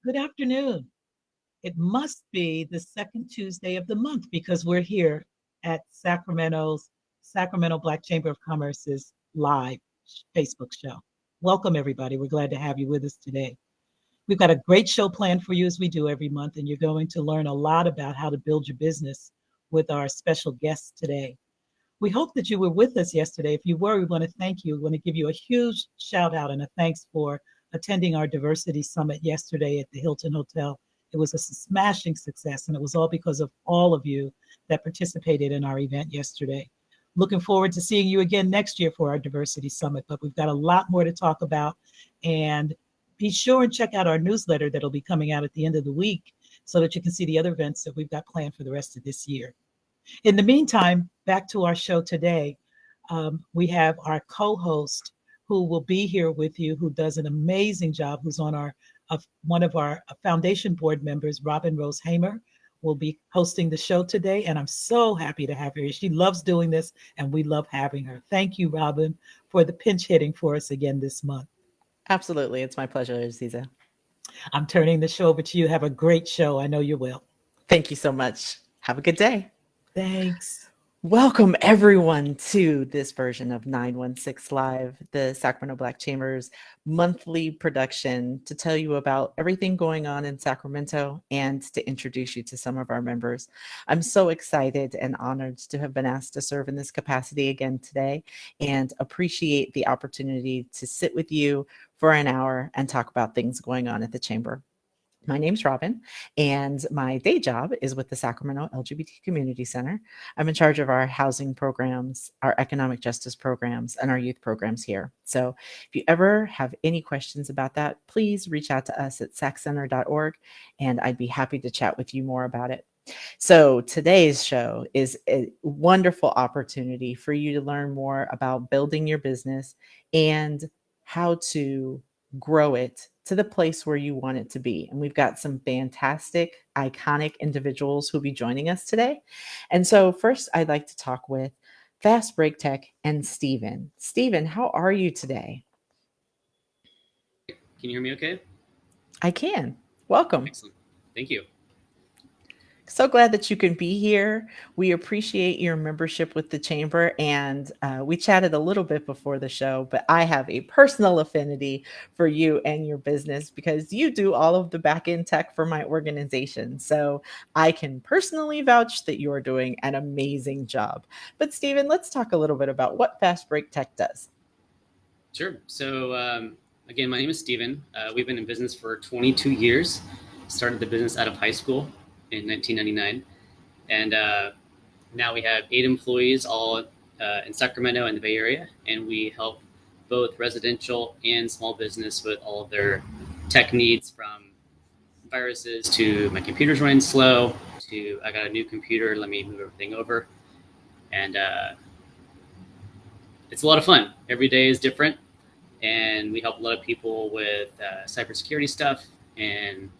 Good afternoon. It must be the second Tuesday of the month because we're here at Sacramento Black Chamber of Commerce's live Facebook show. Welcome, everybody. We're glad to have you with us today. We've got a great show planned for you as we do every month, and you're going to learn a lot about how to build your business with our special guests today. We hope that you were with us yesterday. If you were, we want to thank you. We want to give you a huge shout out and a thanks for attending our diversity summit yesterday at the Hilton Hotel. It was a smashing success, and it was all because of all of you that participated in our event yesterday. Looking forward to seeing you again next year for our diversity summit, but we've got a lot more to talk about. And be sure and check out our newsletter that'll be coming out at the end of the week so that you can see the other events that we've got planned for the rest of this year. In the meantime, back to our show today. We have our co-host who will be here with you, who does an amazing job, who's on our one of our foundation board members, Robynne Rose-Haymer, will be hosting the show today. And I'm so happy to have her. She loves doing this, and we love having her. Thank you, Robynne, for the pinch hitting for us again this month. Absolutely. It's my pleasure, Aziza. I'm turning the show over to you. Have a great show. I know you will. Thank you so much. Have a good day. Thanks. Welcome, everyone, to this version of 916 Live, the Sacramento Black Chamber's monthly production to tell you about everything going on in Sacramento and to introduce you to some of our members. I'm so excited and honored to have been asked to serve in this capacity again today and appreciate the opportunity to sit with you for an hour and talk about things going on at the Chamber. My name's Robynne, and my day job is with the Sacramento LGBT Community Center. I'm in charge of our housing programs, our economic justice programs, and our youth programs here. So if you ever have any questions about that, please reach out to us at saccenter.org, and I'd be happy to chat with you more about it. So today's show is a wonderful opportunity for you to learn more about building your business and how to grow it to the place where you want it to be. And we've got some fantastic, iconic individuals who'll be joining us today. And so first, I'd like to talk with Fast Break Tech and Steven. Steven, how are you today? Can you hear me okay? I can. Welcome. Excellent. Thank you. So glad that you can be here. We appreciate your membership with the Chamber. And we chatted a little bit before the show, but I have a personal affinity for you and your business because you do all of the back end tech for my organization. So I can personally vouch that you're doing an amazing job. But Steven, let's talk a little bit about what Fast Break Tech does. Sure. So, again, my name is Steven. We've been in business for 22 years. Started the business out of high school in 1999. And now we have 8 employees, all in Sacramento and the Bay Area. And we help both residential and small business with all of their tech needs, from viruses to my computer's running slow to I got a new computer, let me move everything over. And it's a lot of fun. Every day is different. And we help a lot of people with cybersecurity stuff and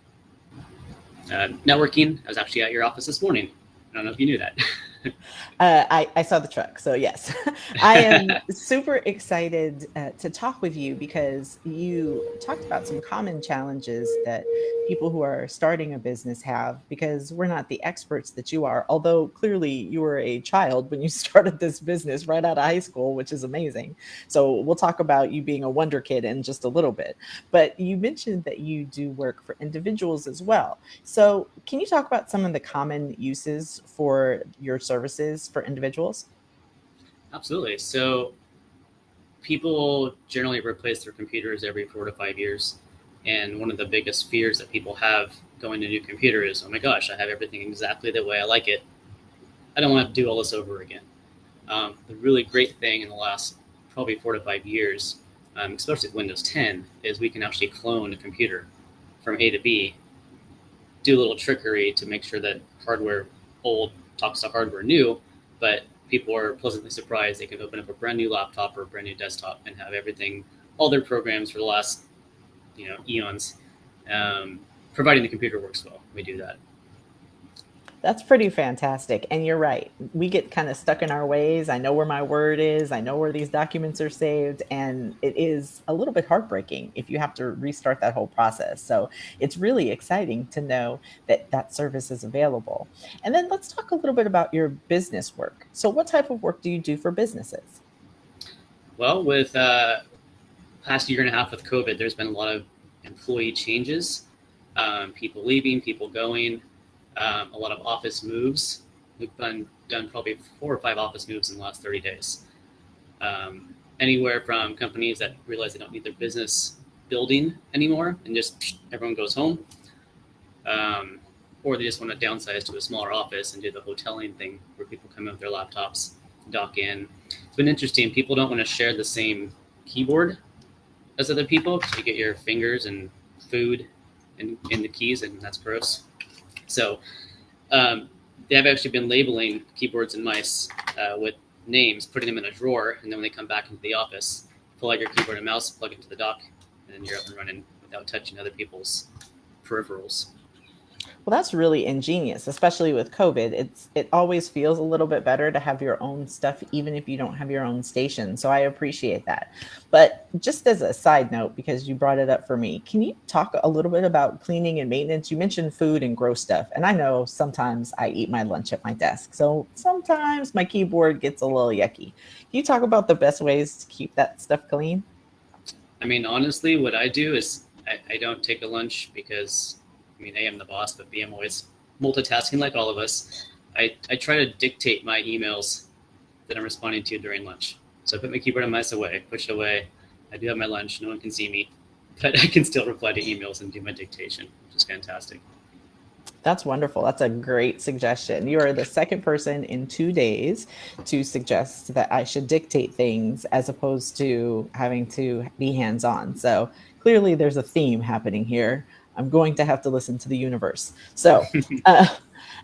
networking. I was actually at your office this morning. I don't know if you knew that. I saw the truck. So yes, I am super excited to talk with you because you talked about some common challenges that people who are starting a business have, because we're not the experts that you are, although clearly you were a child when you started this business right out of high school, which is amazing. So we'll talk about you being a wonder kid in just a little bit, but you mentioned that you do work for individuals as well. So can you talk about some of the common uses for your services for individuals? Absolutely. So people generally replace their computers every 4 to 5 years. And one of the biggest fears that people have going to a new computer is, oh my gosh, I have everything exactly the way I like it. I don't want to do all this over again. The really great thing in the last probably 4 to 5 years, especially with Windows 10, is we can actually clone a computer from A to B, do a little trickery to make sure that hardware old talks to hardware new, but people are pleasantly surprised they can open up a brand new laptop or a brand new desktop and have everything, all their programs for the last eons, providing the computer works well. We do that. That's pretty fantastic. And you're right. We get kind of stuck in our ways. I know where my word is. I know where these documents are saved. And it is a little bit heartbreaking if you have to restart that whole process. So it's really exciting to know that that service is available. And then let's talk a little bit about your business work. So what type of work do you do for businesses? Well, with past year and a half with COVID, there's been a lot of employee changes, people leaving, people going, a lot of office moves. We've done probably 4 or 5 office moves in the last 30 days. Anywhere from companies that realize they don't need their business building anymore and just everyone goes home, or they just want to downsize to a smaller office and do the hoteling thing where people come in with their laptops, dock in. It's been interesting. People don't want to share the same keyboard as other people because you get your fingers and food in the keys, and that's gross. So they have actually been labeling keyboards and mice with names, putting them in a drawer, and then when they come back into the office, pull out your keyboard and mouse, plug it into the dock, and then you're up and running without touching other people's peripherals. Well, that's really ingenious, especially with COVID. It always feels a little bit better to have your own stuff, even if you don't have your own station. So I appreciate that. But just as a side note, because you brought it up for me, can you talk a little bit about cleaning and maintenance? You mentioned food and gross stuff. And I know sometimes I eat my lunch at my desk. So sometimes my keyboard gets a little yucky. Can you talk about the best ways to keep that stuff clean? I mean, honestly, what I do is I don't take a lunch because, I mean, A, I'm the boss, but B, I'm always multitasking like all of us. I try to dictate my emails that I'm responding to during lunch. So I put my keyboard and mouse away, push it away. I do have my lunch. No one can see me, but I can still reply to emails and do my dictation, which is fantastic. That's wonderful. That's a great suggestion. You are the second person in 2 days to suggest that I should dictate things as opposed to having to be hands-on. So clearly there's a theme happening here. I'm going to have to listen to the universe. So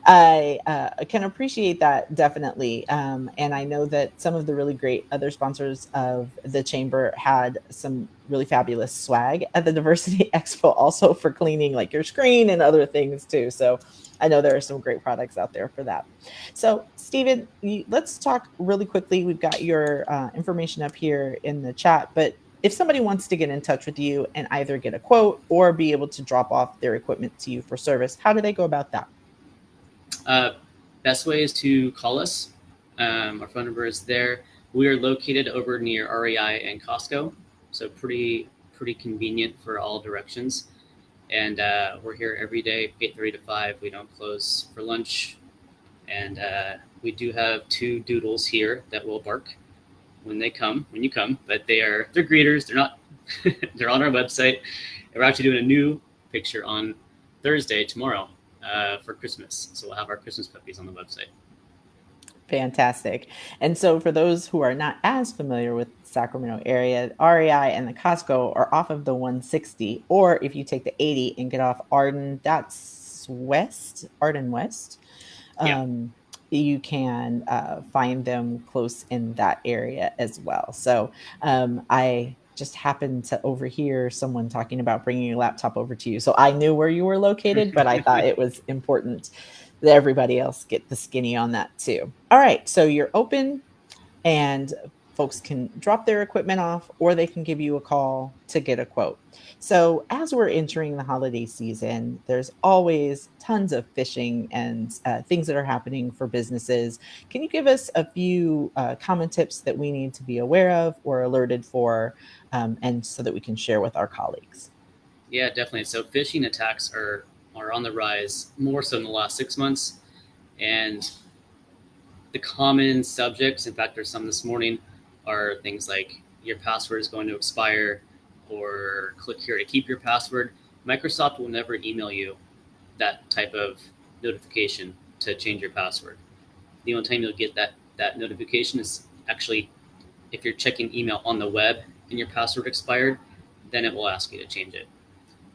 I can appreciate that definitely. And I know that some of the really great other sponsors of the chamber had some really fabulous swag at the Diversity Expo also for cleaning like your screen and other things too. So I know there are some great products out there for that. So Stephen, let's talk really quickly. We've got your information up here in the chat, but if somebody wants to get in touch with you and either get a quote or be able to drop off their equipment to you for service, how do they go about that? Best way is to call us. Our phone number is there. We are located over near REI and Costco, so pretty convenient for all directions. And we're here every day, 8:30 to 5. We don't close for lunch. And we do have 2 doodles here that will bark when you come, but they're greeters. They're not, they're on our website. And we're actually doing a new picture on Thursday, tomorrow, for Christmas. So we'll have our Christmas puppies on the website. Fantastic. And so for those who are not as familiar with the Sacramento area, REI and the Costco are off of the 160, or if you take the 80 and get off Arden, that's Arden West. Yeah. You can find them close in that area as well. So I just happened to overhear someone talking about bringing your laptop over to you. So I knew where you were located, but I thought it was important that everybody else get the skinny on that too. All right, so you're open and folks can drop their equipment off or they can give you a call to get a quote. So as we're entering the holiday season, there's always tons of phishing and things that are happening for businesses. Can you give us a few common tips that we need to be aware of or alerted for, and so that we can share with our colleagues? Yeah, definitely. So phishing attacks are on the rise, more so in the last 6 months. And the common subjects, in fact, there's some this morning, are things like your password is going to expire or click here to keep your password. Microsoft will never email you that type of notification to change your password. The only time you'll get that notification is actually if you're checking email on the web and your password expired, then it will ask you to change it.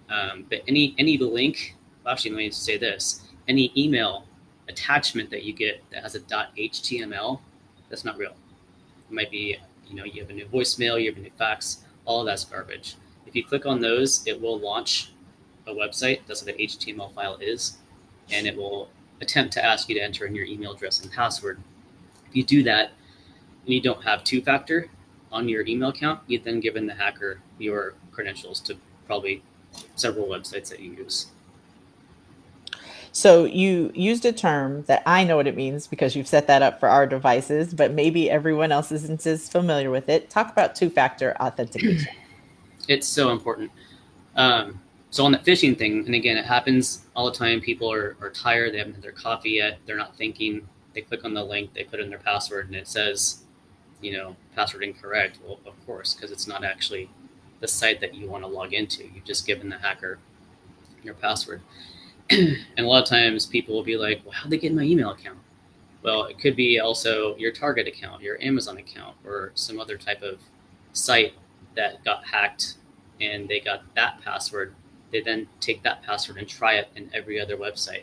But any link, well, actually, let me say this, any email attachment that you get that has a .html, that's not real. It might be, you have a new voicemail, you have a new fax, all of that's garbage. If you click on those, it will launch a website. That's what the HTML file is. And it will attempt to ask you to enter in your email address and password. If you do that and you don't have two-factor on your email account, you've then given the hacker your credentials to probably several websites that you use. So you used a term that I know what it means because you've set that up for our devices, but maybe everyone else isn't as familiar with it. Talk about two-factor authentication. It's so important. So on the phishing thing, and again, it happens all the time. People are tired. They haven't had their coffee yet. They're not thinking. They click on the link. They put in their password, and it says, password incorrect. Well, of course, because it's not actually the site that you want to log into. You've just given the hacker your password. And a lot of times people will be like, well, how'd they get my email account? Well, it could be also your Target account, your Amazon account, or some other type of site that got hacked and they got that password. They then take that password and try it in every other website.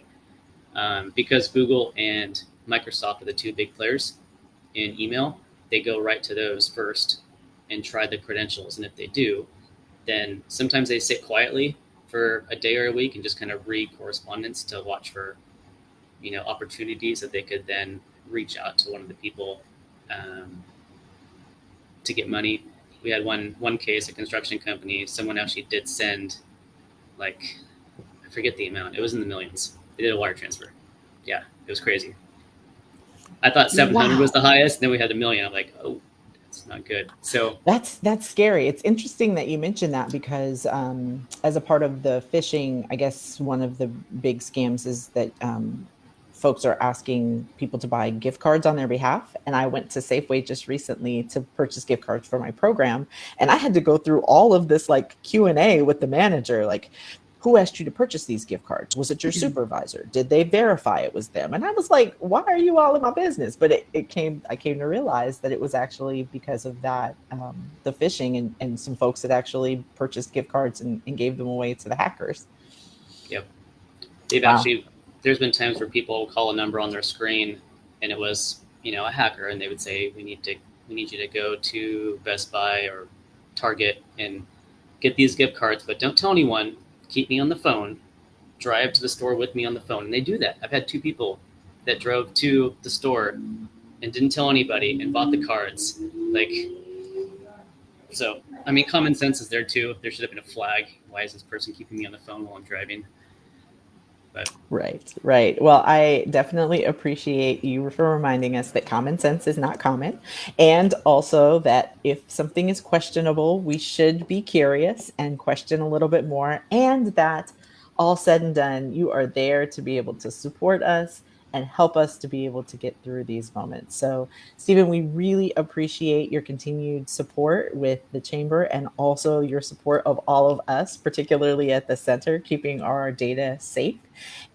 Because Google and Microsoft are the two big players in email, they go right to those first and try the credentials. And if they do, then sometimes they sit quietly for a day or a week and just kind of read correspondence to watch for, opportunities that they could then reach out to one of the people to get money. We had one case, a construction company, someone actually did send, I forget the amount. It was in the millions. They did a wire transfer. Yeah, it was crazy. I thought 700 was the highest, and then we had $1 million. I'm like, oh, that's not good. So that's scary. It's interesting that you mentioned that because as a part of the phishing, I guess one of the big scams is that folks are asking people to buy gift cards on their behalf. And I went to Safeway just recently to purchase gift cards for my program. And I had to go through all of this Q&A with the manager, who asked you to purchase these gift cards? Was it your supervisor? Did they verify it was them? And I was like, why are you all in my business? But I came to realize that it was actually because of that, the phishing and some folks that actually purchased gift cards and gave them away to the hackers. Yep. They've actually, there's been times where people call a number on their screen and it was, a hacker, and they would say, we need you to go to Best Buy or Target and get these gift cards, but don't tell anyone. Keep me on the phone, drive to the store with me on the phone. And they do that. I've had 2 people that drove to the store and didn't tell anybody and bought the cards. So, common sense is there too. There should have been a flag. Why is this person keeping me on the phone while I'm driving? But Right. Well, I definitely appreciate you for reminding us that common sense is not common. And also that if something is questionable, we should be curious and question a little bit more. And that all said and done, you are there to be able to support us and help us to be able to get through these moments. So, Stephen, we really appreciate your continued support with the Chamber and also your support of all of us, particularly at the center, keeping our data safe.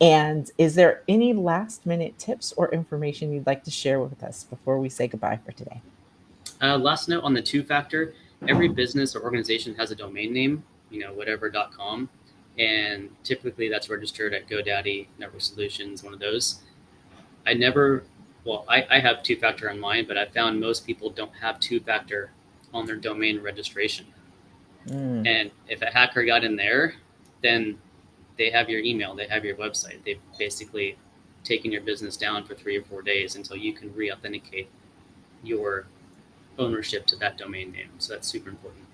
And is there any last minute tips or information you'd like to share with us before we say goodbye for today? Last note on the two-factor, every business or organization has a domain name, whatever.com. And typically that's registered at GoDaddy, Network Solutions, one of those. I have two-factor on mine, but I found most people don't have two-factor on their domain registration. And if a hacker got in there, then they have your email, they have your website. They've basically taken your business down for 3 or 4 days until you can re-authenticate your ownership to that domain name. So that's super important.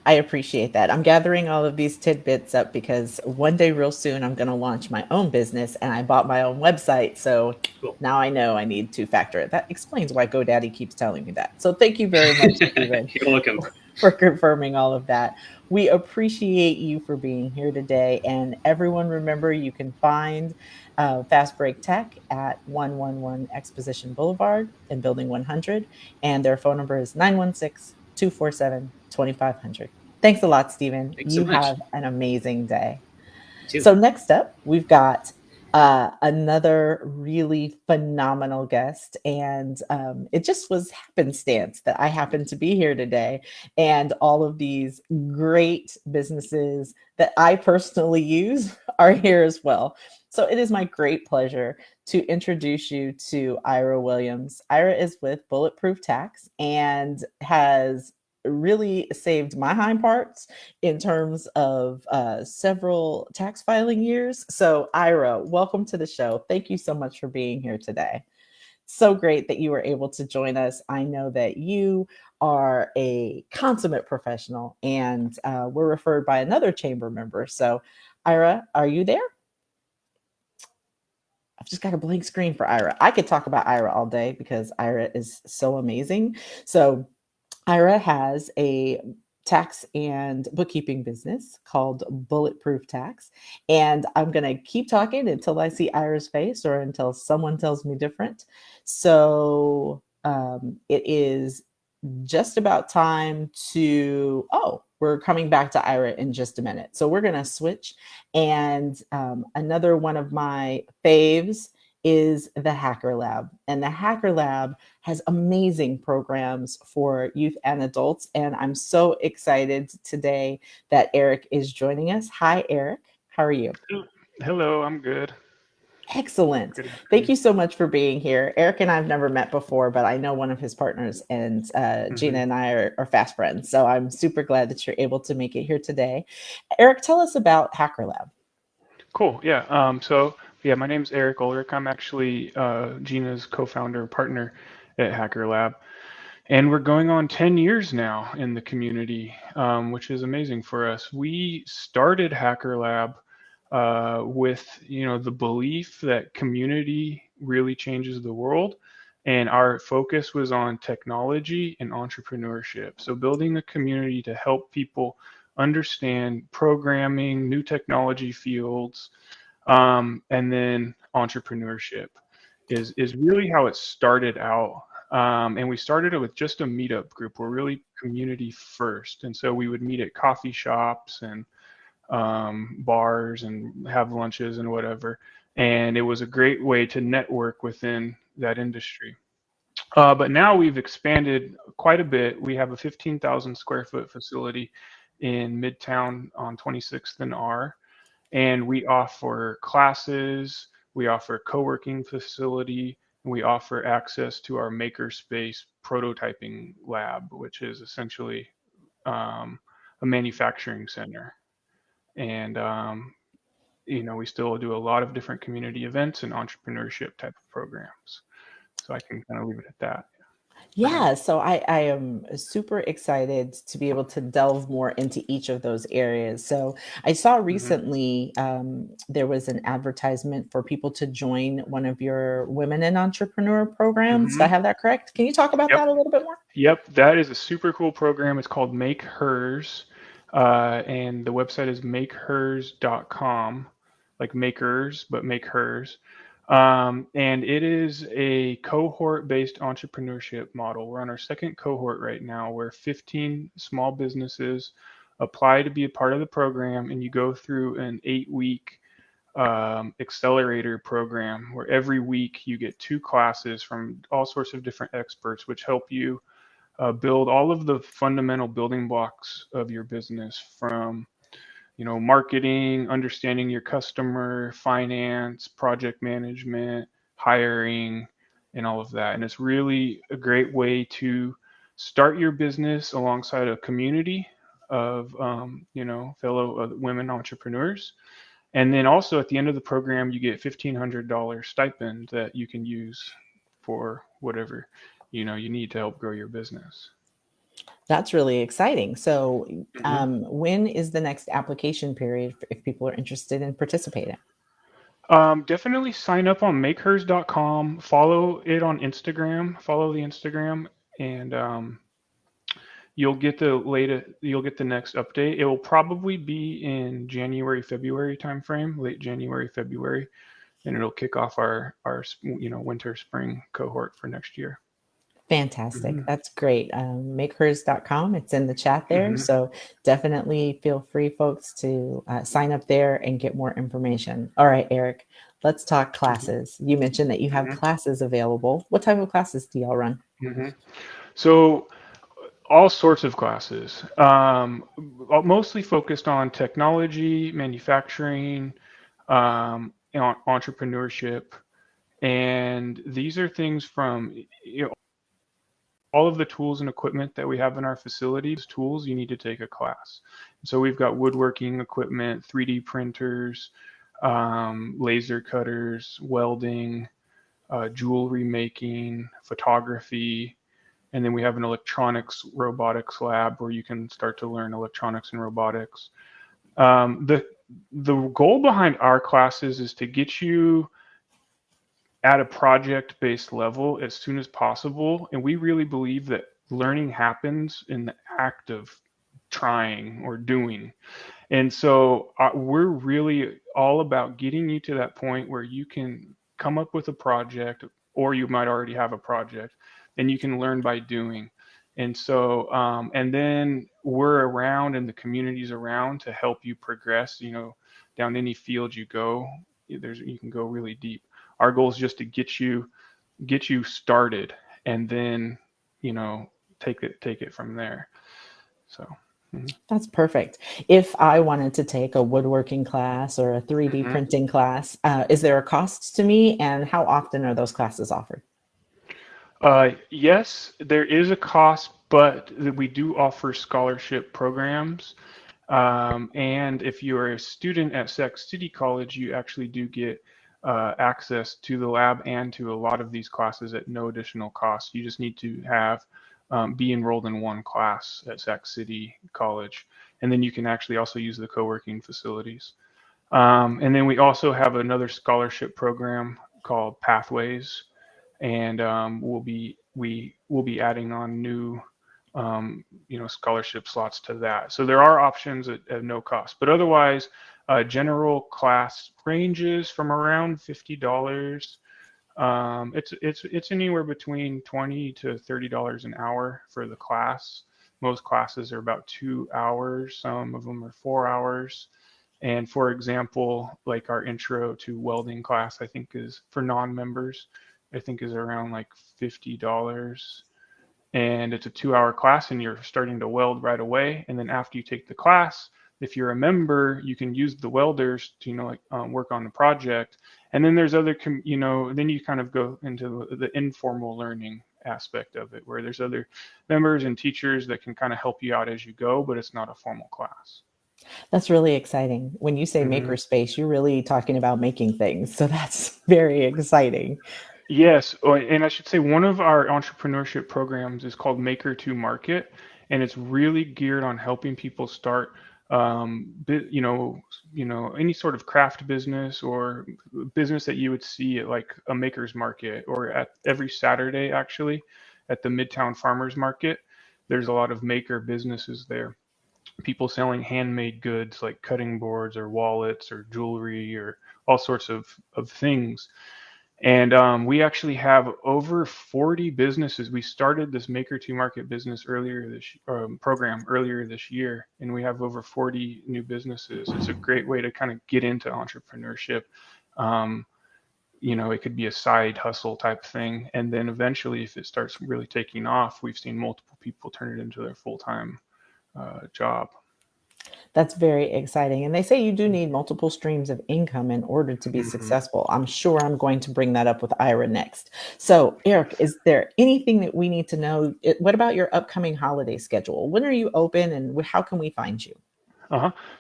I appreciate that. I'm gathering all of these tidbits up because one day real soon I'm going to launch my own business and I bought my own website. So cool. Now I know I need two-factor. That explains why GoDaddy keeps telling me that. So thank you very much, Stephen. You're welcome. For confirming all of that. We appreciate you for being here today. And everyone, remember, you can find Fast Break Tech at 111 Exposition Boulevard in Building 100. And their phone number is 916-247-2500. Thanks a lot, Stephen. Thanks so much. Have an amazing day. Too. So next up, we've got another really phenomenal guest. And it just was happenstance that I happened to be here today. And all of these great businesses that I personally use are here as well. So it is my great pleasure to introduce you to Ira Williams. Ira is with Bulletproof Tax and has really saved my hind parts in terms of several tax filing years. So, Ira, welcome to the show. Thank you so much for being here today. So great that you were able to join us. I know that you are a consummate professional and we're referred by another chamber member. So, Ira, are you there? I've just got a blank screen for Ira. I could talk about Ira all day because Ira is so amazing. So, Ira has a tax and bookkeeping business called Bulletproof Tax. And I'm going to keep talking until I see Ira's face or until someone tells me different. So it is just about time to, oh, we're coming back to Ira in just a minute. So we're going to switch. And another one of my faves is the Hacker Lab. And the Hacker Lab has amazing programs for youth and adults. And I'm so excited today that Eric is joining us. Hi, Eric. How are you? Hello, I'm good. Excellent. Good. Thank you so much for being here. Eric and I have never met before, but I know one of his partners, and Gina and I are fast friends. So I'm super glad that you're able to make it here today. Eric, tell us about Hacker Lab. Cool. Yeah. So my name's Eric Ulrich. I'm actually Gina's co-founder and partner at Hacker Lab. And we're going on 10 years now in the community, which is amazing for us. We started Hacker Lab with the belief that community really changes the world, and our focus was on technology and entrepreneurship. So building a community to help people understand programming, new technology fields, and then entrepreneurship is really how it started out. And we started it with just a meetup group. We're really community first, and so we would meet at coffee shops and bars and have lunches and whatever. And it was a great way to network within that industry. But now we've expanded quite a bit. We have a 15,000 square foot facility in Midtown on 26th and R. And we offer classes, we offer co-working facility, and we offer access to our makerspace prototyping lab, which is essentially a manufacturing center. And we still do a lot of different community events and entrepreneurship type of programs. So I can kind of leave it at that. Yeah, so I am super excited to be able to delve more into each of those areas. So I saw recently there was an advertisement for people to join one of your Women in Entrepreneur programs. Did I have that correct? Can you talk about that a little bit more? Yep, that is a super cool program. It's called MakeHers, and the website is MakeHers.com, like makers, but MakeHers. And it is a cohort-based entrepreneurship model. We're on our second cohort right now, where 15 small businesses apply to be a part of the program, and you go through an 8-week accelerator program where every week you get 2 classes from all sorts of different experts, which help you build all of the fundamental building blocks of your business, from marketing, understanding your customer, finance, project management, hiring, and all of that. And it's really a great way to start your business alongside a community of fellow women entrepreneurs. And then also at the end of the program, you get $1,500 stipend that you can use for whatever you need to help grow your business. That's really exciting. So when is the next application period if people are interested in participating? Definitely sign up on makehers.com. Follow it on Instagram. Follow the Instagram, and you'll get the next update. It will probably be in January, February timeframe, late January, February, and it'll kick off our winter, spring cohort for next year. Fantastic. That's great. MakeHers.com. It's in the chat there. So definitely feel free, folks, to sign up there and get more information. All right, Eric, let's talk classes. You mentioned that you have classes available. What type of classes do y'all run? So all sorts of classes, mostly focused on technology, manufacturing, entrepreneurship. And these are things from all of the tools and equipment that we have in our facility, those tools, you need to take a class. So we've got woodworking equipment, 3D printers, laser cutters, welding, jewelry making, photography, and then we have an electronics robotics lab where you can start to learn electronics and robotics. The goal behind our classes is to get you at a project-based level as soon as possible, and we really believe that learning happens in the act of trying or doing. And so we're really all about getting you to that point where you can come up with a project, or you might already have a project, and you can learn by doing. And so, and then we're around, and the community's around to help you progress, down any field you go, you can go really deep. Our goal is just to get you started, and then, take it from there. So. That's perfect. If I wanted to take a woodworking class or a 3D printing class, is there a cost to me, and how often are those classes offered? Yes, there is a cost, but we do offer scholarship programs. And if you are a student at Sac City College, you actually do get access to the lab and to a lot of these classes at no additional cost. You just need to be enrolled in one class at Sac City College, and then you can actually also use the co-working facilities. And then we also have another scholarship program called Pathways, and we'll be adding on new scholarship slots to that. So there are options at no cost, but otherwise, general class ranges from around $50. It's anywhere between $20 to $30 an hour for the class. Most classes are about 2 hours. Some of them are 4 hours. And for example, like our intro to welding class, I think is for non-members, I think is around like $50. And it's a 2-hour class, and you're starting to weld right away. And then after you take the class, if you're a member, you can use the welders to, work on the project. And then there's other, then you kind of go into the informal learning aspect of it, where there's other members and teachers that can kind of help you out as you go, but it's not a formal class. That's really exciting. When you say makerspace, you're really talking about making things. So that's very exciting. Yes, and I should say one of our entrepreneurship programs is called Maker to Market, and it's really geared on helping people start, any sort of craft business or business that you would see at like a maker's market, or at every Saturday actually at the Midtown Farmers Market. There's a lot of maker businesses there. People selling handmade goods like cutting boards or wallets or jewelry or all sorts of things. And we actually have over 40 businesses. We started this Maker to Market business program earlier this year, and we have over 40 new businesses. It's a great way to kind of get into entrepreneurship. It could be a side hustle type thing, and then eventually, if it starts really taking off, we've seen multiple people turn it into their full-time job. That's very exciting. And they say you do need multiple streams of income in order to be successful. I'm sure I'm going to bring that up with Ira next. So, Eric, is there anything that we need to know? What about your upcoming holiday schedule? When are you open, and how can we find you?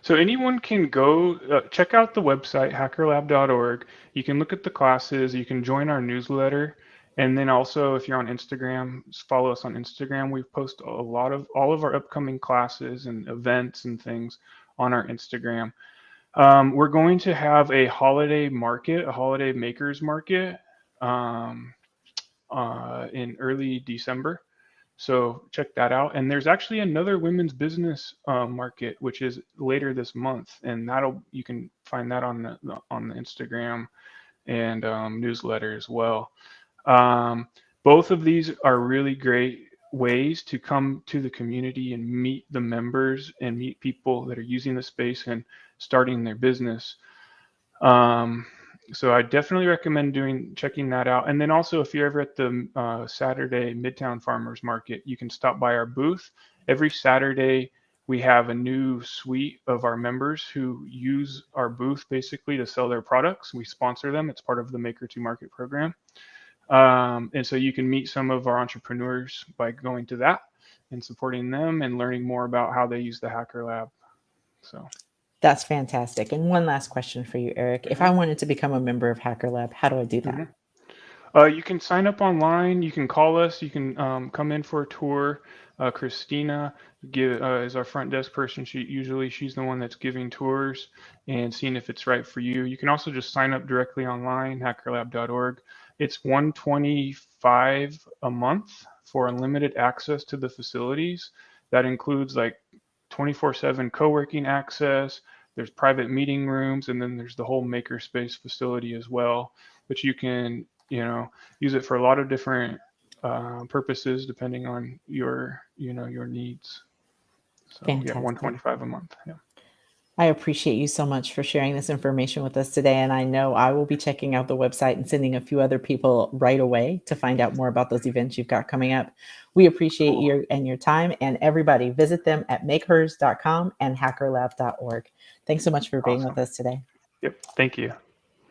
So anyone can go check out the website, hackerlab.org. You can look at the classes. You can join our newsletter. And then also, if you're on Instagram, follow us on Instagram. We post all of our upcoming classes and events and things on our Instagram. We're going to have a holiday makers market in early December. So check that out. And there's actually another women's business market, which is later this month, and you can find that on the Instagram and newsletter as well. Both of these are really great ways to come to the community and meet the members and meet people that are using the space and starting their business. So I definitely recommend checking that out. And then also, if you're ever at the Saturday Midtown Farmers Market, you can stop by our booth. Every Saturday, we have a new suite of our members who use our booth basically to sell their products. We sponsor them. It's part of the Maker to Market program. And so you can meet some of our entrepreneurs by going to that and supporting them and learning more about how they use the Hacker Lab. So That's fantastic. And one last question for you, Eric. If I wanted to become a member of Hacker Lab, how do I do that? You can sign up online. You can call us. You can come in for a tour. Christina is our front desk person. She's the one that's giving tours and seeing if it's right for you. You can also just sign up directly online, hackerlab.org. It's $125 a month for unlimited access to the facilities. That includes like 24/7 co-working access. There's private meeting rooms, and then there's the whole makerspace facility as well, which you can use it for a lot of different purposes depending on your needs. So Fantastic. yeah, $125 a month. Yeah. I appreciate you so much for sharing this information with us today. And I know I will be checking out the website and sending a few other people right away to find out more about those events you've got coming up. We appreciate you and your time. And everybody, visit them at MakeHers.com and hackerlab.org. Thanks so much for being with us today. Yep. Thank you.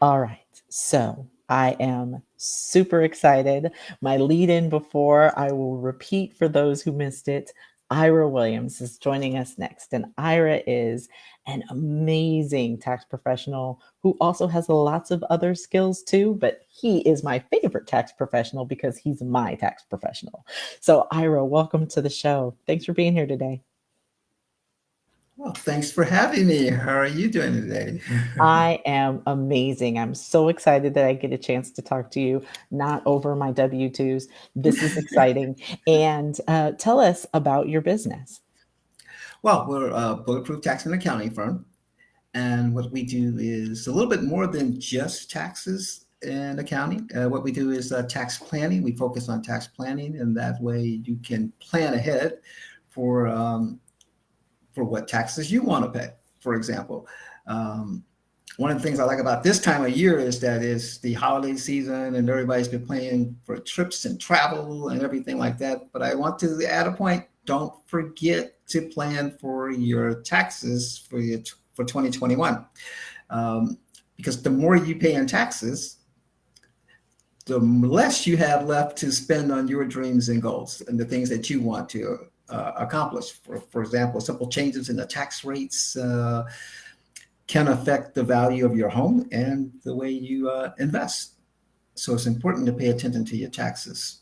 All right. So I am super excited. My lead in before I will repeat for those who missed it. Ira Williams is joining us next. And Ira is an amazing tax professional who also has lots of other skills too, but he is my favorite tax professional because he's my tax professional. So Ira, welcome to the show. Thanks for being here today. Well, thanks for having me. How are you doing today? I am amazing. I'm so excited that I get a chance to talk to you, not over my W-2s. This is exciting. And tell us about your business. Well, we're a Bulletproof Tax and Accounting firm. And what we do is a little bit more than just taxes and accounting. What we do is tax planning. We focus on tax planning, and that way you can plan ahead for what taxes you want to pay. For example, one of the things I like about this time of year is that it's the holiday season and everybody's been planning for trips and travel and everything like that. But I want to add a point. Don't forget to plan for your taxes for 2021. Because the more you pay in taxes, the less you have left to spend on your dreams and goals and the things that you want to accomplish. For example, simple changes in the tax rates can affect the value of your home and the way you invest. So it's important to pay attention to your taxes.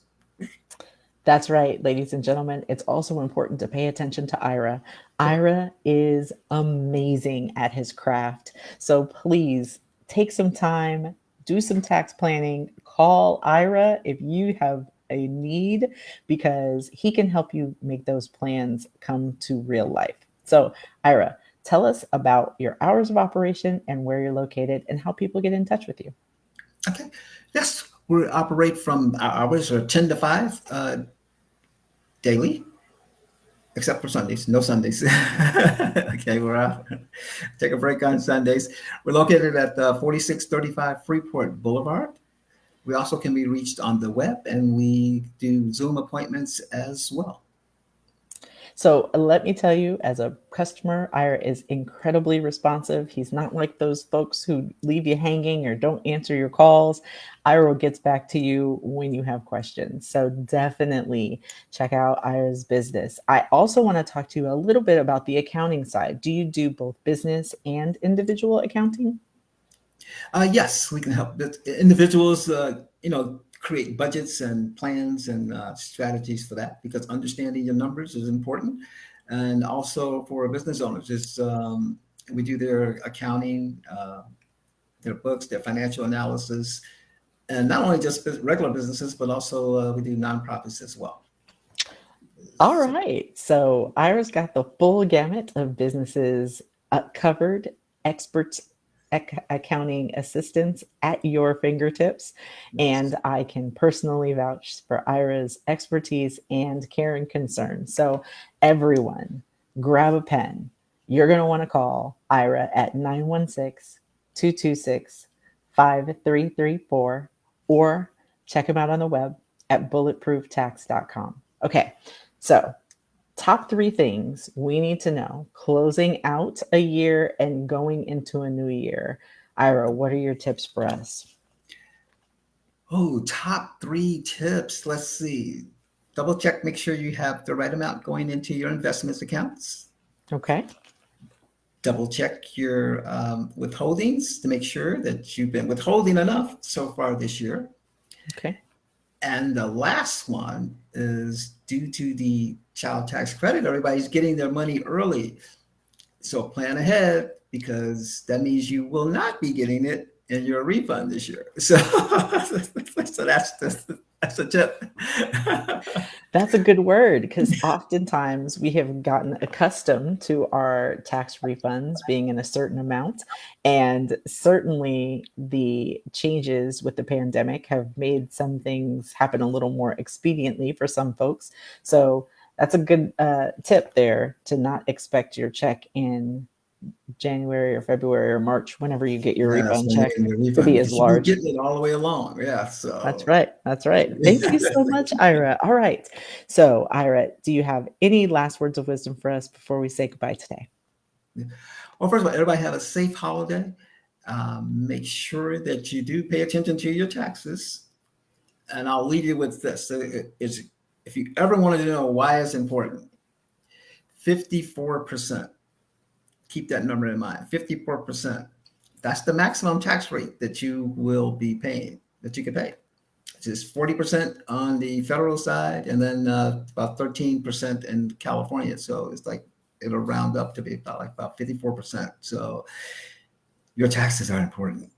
That's right, ladies and gentlemen. It's also important to pay attention to Ira. Ira is amazing at his craft. So please take some time, do some tax planning, call Ira if you have a need, because he can help you make those plans come to real life. So Ira, tell us about your hours of operation and where you're located and how people get in touch with you. Okay. Yes, we operate from our hours are 10 to 5 daily, except for Sundays. No Sundays. Okay, we're out. Take a break on Sundays. We're located at 4635 Freeport Boulevard. We also can be reached on the web, and we do Zoom appointments as well. So let me tell you, as a customer, Ira is incredibly responsive. He's not like those folks who leave you hanging or don't answer your calls. Ira gets back to you when you have questions. So definitely check out Ira's business. I also want to talk to you a little bit about the accounting side. Do you do both business and individual accounting? Yes, we can help individuals, create budgets and plans and strategies for that, because understanding your numbers is important. And also for business owners, we do their accounting, their books, their financial analysis, and not only just regular businesses, but also we do nonprofits as well. All right. So Ira's got the full gamut of businesses covered, experts, accounting assistance at your fingertips. And I can personally vouch for Ira's expertise and care and concern. So everyone, grab a pen. You're going to want to call Ira at 916-226-5334 or check him out on the web at bulletprooftax.com. Okay, so top 3 things we need to know closing out a year and going into a new year. Ira, what are your tips for us? Oh, top 3 tips. Let's see. Double check, make sure you have the right amount going into your investments accounts. Okay. Double check your withholdings to make sure that you've been withholding enough so far this year. Okay. And the last one is due to the child tax credit, everybody's getting their money early. So plan ahead because that means you will not be getting it in your refund this year. So, so that's a tip. That's a good word because oftentimes we have gotten accustomed to our tax refunds being in a certain amount. And certainly the changes with the pandemic have made some things happen a little more expediently for some folks. So that's a good tip there to not expect your check in January or February or March, whenever you get your Yes, refund when you're check, in your to refund be as because you've been large. getting it all the way along. Yeah. That's So right. That's right. Thank you so much, Ira. All right. So, Ira, do you have any last words of wisdom for us before we say goodbye today? well, first of all, everybody have a safe holiday. Make sure that you do pay attention to your taxes. And I'll leave you with this. It's, if you ever wanted to know why it's important, 54%. Keep that number in mind. 54%. That's the maximum tax rate that you will be paying, that you can pay. It's just 40% on the federal side and then about 13% in California. So it's like it'll round up to be about 54%. So your taxes are important.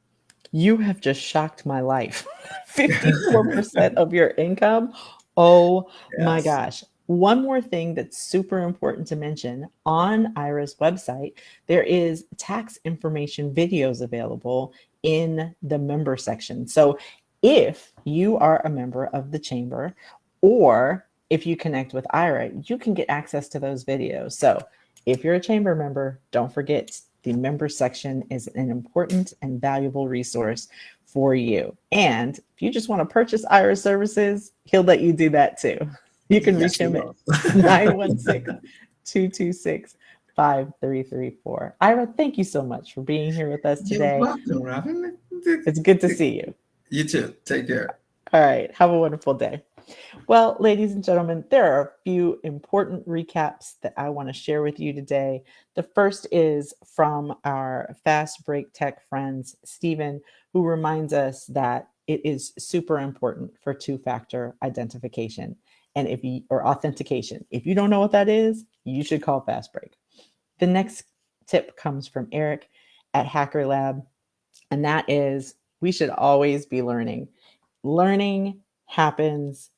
You have just shocked my life. 54% of your income. Oh my Yes. gosh. One more thing that's super important to mention on Ira's website, there is tax information videos available in the member section. So if you are a member of the chamber or if you connect with Ira, you can get access to those videos. So if you're a chamber member, don't forget the member section is an important and valuable resource for you. And if you just want to purchase Ira's services, he'll let you do that too. You can Yes, reach you him at will. 916-226-5334. Ira, thank you so much for being here with us You're today. welcome, Robin. It's good to see you. You too. Take care. All right. Have a wonderful day. Well, ladies and gentlemen, there are a few important recaps that I want to share with you today. The first is from our Fast Break Tech friends, Stephen, who reminds us that it is super important for two-factor identification and or authentication. If you don't know what that is, you should call Fast Break. The next tip comes from Eric at Hacker Lab, and that is we should always be learning. Learning happens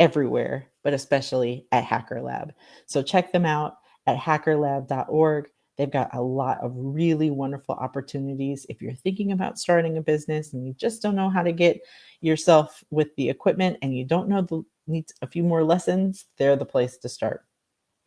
everywhere, but especially at Hacker Lab. So check them out at hackerlab.org. They've got a lot of really wonderful opportunities. If you're thinking about starting a business and you just don't know how to get yourself with the equipment and you don't know need a few more lessons, they're the place to start.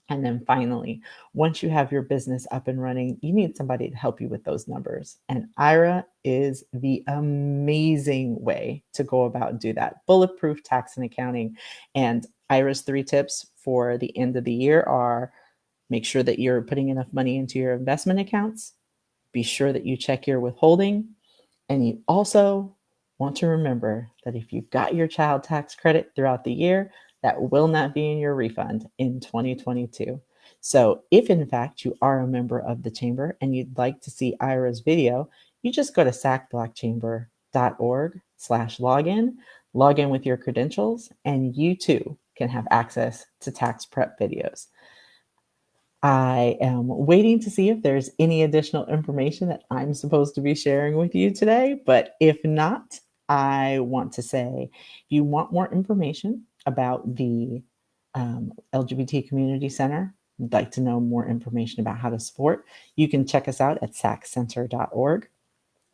And then finally, once you have your business up and running, you need somebody to help you with those numbers. And Ira is the amazing way to go about and do that. Bulletproof Tax and Accounting. And Ira's 3 tips for the end of the year are make sure that you're putting enough money into your investment accounts. Be sure that you check your withholding. And you also want to remember that if you've got your child tax credit throughout the year, that will not be in your refund in 2022. So if in fact you are a member of the chamber and you'd like to see Ira's video, you just go to sacblockchamber.org/login, log in with your credentials, and you too can have access to tax prep videos. I am waiting to see if there's any additional information that I'm supposed to be sharing with you today. But if not, I want to say if you want more information about the LGBT Community Center, you'd like to know more information about how to support, you can check us out at saccenter.org.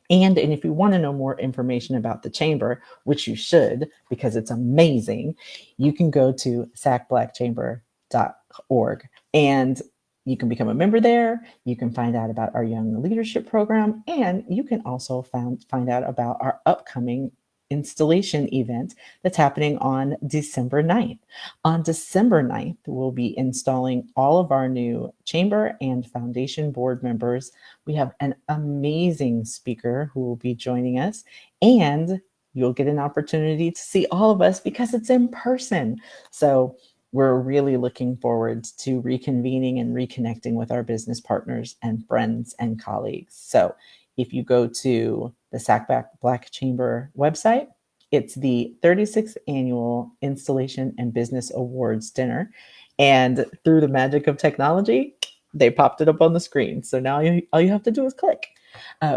And if you want to know more information about the chamber, which you should because it's amazing, you can go to sacblockchamber.org. And you can become a member there. You can find out about our Young Leadership Program. And you can also find out about our upcoming installation event that's happening on December 9th. On December 9th, we'll be installing all of our new chamber and foundation board members. We have an amazing speaker who will be joining us. And you'll get an opportunity to see all of us because it's in person. So we're really looking forward to reconvening and reconnecting with our business partners and friends and colleagues. So if you go to the Sac Black Chamber website, it's the 36th annual Installation and Business Awards dinner. And through the magic of technology, they popped it up on the screen. So now all you have to do is click.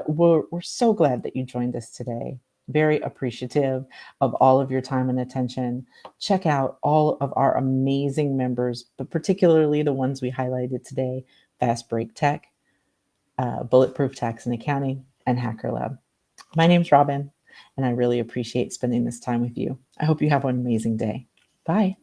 We're so glad that you joined us today. Very appreciative of all of your time and attention. Check out all of our amazing members, but particularly the ones we highlighted today: Fast Break Tech, Bulletproof Tax and Accounting, and Hacker Lab. My name's Robynne, and I really appreciate spending this time with you. I hope you have an amazing day. Bye.